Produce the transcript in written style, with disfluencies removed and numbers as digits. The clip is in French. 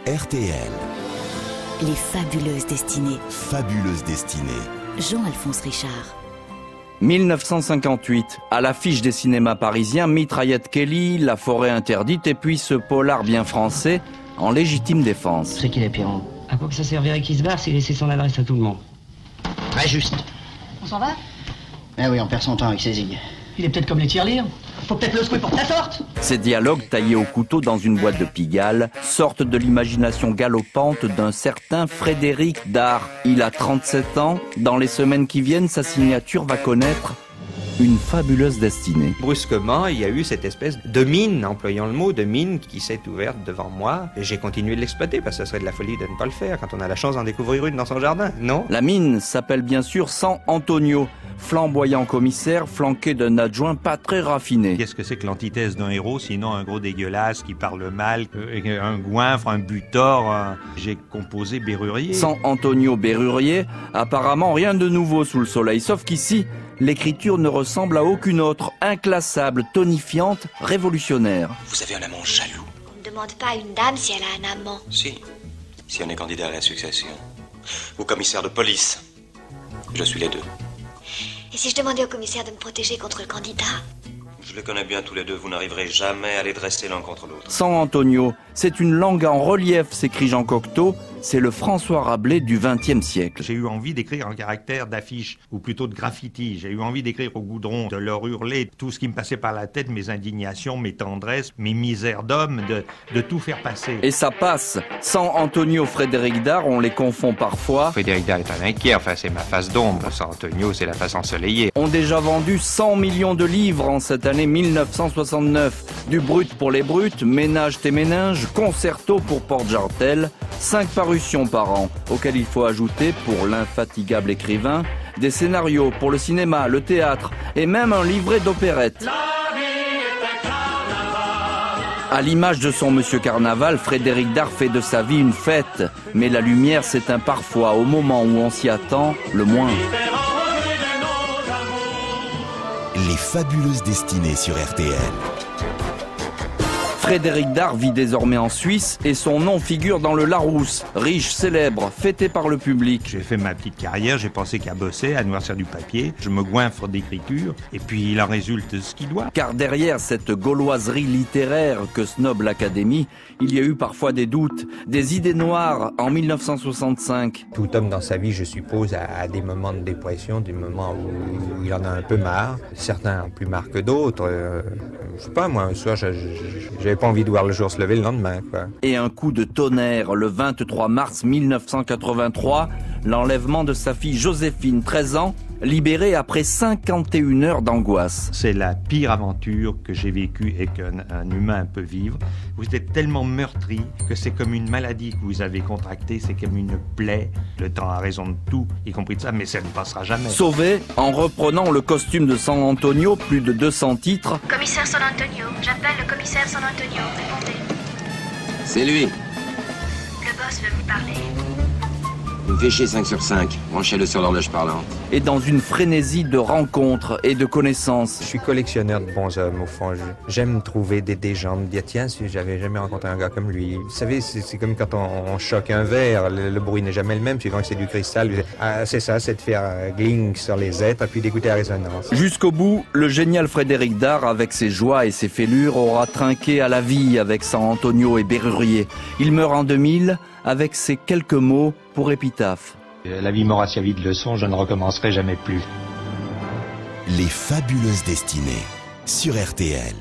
RTL. Les fabuleuses destinées. Fabuleuse destinée. Jean-Alphonse Richard. 1958, à l'affiche des cinémas parisiens, Mitraillette Kelly, La forêt interdite et puis ce polar bien français, En légitime défense. C'est qu'il est Pierron. À quoi que ça servirait qu'il se barre s'il laissait son adresse à tout le monde? Très juste. On s'en va? Eh oui, on perd son temps avec ces îles. Il est peut-être comme les tirelires. Faut peut-être le secouer pour que ça sorte. Ces dialogues taillés au couteau dans une boîte de Pigalle sortent de l'imagination galopante d'un certain Frédéric Dard. Il a 37 ans. Dans les semaines qui viennent, sa signature va connaître une fabuleuse destinée. Brusquement, il y a eu cette espèce de mine, employant le mot, de mine qui s'est ouverte devant moi. Et j'ai continué de l'exploiter parce que ce serait de la folie de ne pas le faire quand on a la chance d'en découvrir une dans son jardin, non? La mine s'appelle bien sûr San Antonio, flamboyant commissaire flanqué d'un adjoint pas très raffiné. Qu'est-ce que c'est que l'antithèse d'un héros, sinon un gros dégueulasse qui parle mal, un goinfre, un butor. J'ai composé Bérurier. San Antonio Bérurier, apparemment rien de nouveau sous le soleil, sauf qu'ici, l'écriture ne ressemble à aucune autre, inclassable, tonifiante, révolutionnaire. Vous avez un amant jaloux? On ne demande pas à une dame si elle a un amant. Si on est candidat à la succession. Ou commissaire de police. Je suis les deux. Et si je demandais au commissaire de me protéger contre le candidat? Je les connais bien tous les deux, vous n'arriverez jamais à les dresser l'un contre l'autre. San Antonio, c'est une langue en relief, s'écrit Jean Cocteau. C'est le François Rabelais du XXe siècle. J'ai eu envie d'écrire un caractère d'affiche, ou plutôt de graffiti. J'ai eu envie d'écrire au goudron, de leur hurler tout ce qui me passait par la tête, mes indignations, mes tendresses, mes misères d'homme, de tout faire passer. Et ça passe. San Antonio, Frédéric Dard, on les confond parfois. Frédéric Dard est un inquiet, enfin c'est ma face d'ombre. San Antonio, c'est la face ensoleillée. Ont déjà vendu 100 millions de livres en cette année 1969. Du brut pour les brutes, Ménage tes méninges, Concerto pour Porte-Jartel, 5 parutions par an, auxquelles il faut ajouter, pour l'infatigable écrivain, des scénarios pour le cinéma, le théâtre et même un livret d'opérette. À l'image de son Monsieur Carnaval, Frédéric Dard fait de sa vie une fête, mais la lumière s'éteint parfois au moment où on s'y attend le moins. Les fabuleuses destinées sur RTL. Frédéric Dard vit désormais en Suisse et son nom figure dans le Larousse, riche, célèbre, fêté par le public. J'ai fait ma petite carrière, j'ai pensé qu'à bosser, à noircir du papier. Je me goinfre d'écriture et puis il en résulte ce qu'il doit. Car derrière cette gauloiserie littéraire que snobe l'Académie, il y a eu parfois des doutes, des idées noires en 1965. Tout homme dans sa vie, je suppose, a des moments de dépression, des moments où il en a un peu marre. Certains ont plus marre que d'autres. Je sais pas, moi, un soir, j'avais pas envie de voir le jour se lever le lendemain, quoi. Et un coup de tonnerre, le 23 mars 1983, l'enlèvement de sa fille Joséphine, 13 ans, libérée après 51 heures d'angoisse. C'est la pire aventure que j'ai vécue et qu'un humain peut vivre. Vous êtes tellement meurtri que c'est comme une maladie que vous avez contractée, c'est comme une plaie. Le temps a raison de tout, y compris de ça, mais ça ne passera jamais. Sauvé en reprenant le costume de San Antonio, plus de 200 titres. Commissaire San Antonio, j'appelle le commissaire San Antonio, répondez. C'est lui. Le boss veut vous parler. Une fichier 5 sur 5. Branchez-le sur l'horloge parlante. Et dans une frénésie de rencontres et de connaissances. Je suis collectionneur de bons hommes, au fond. J'aime trouver des gens, me dire, tiens, si j'avais jamais rencontré un gars comme lui. Vous savez, c'est comme quand on choque un verre, le bruit n'est jamais le même, suivant que c'est du cristal. Ah, c'est ça, c'est de faire gling sur les êtres, puis d'écouter la résonance. Jusqu'au bout, le génial Frédéric Dard, avec ses joies et ses fêlures, aura trinqué à la vie avec San Antonio et Bérurier. Il meurt en 2000 avec ces quelques mots pour épitaphe. La vie m'aura servi de leçon, je ne recommencerai jamais plus. Les fabuleuses destinées sur RTL.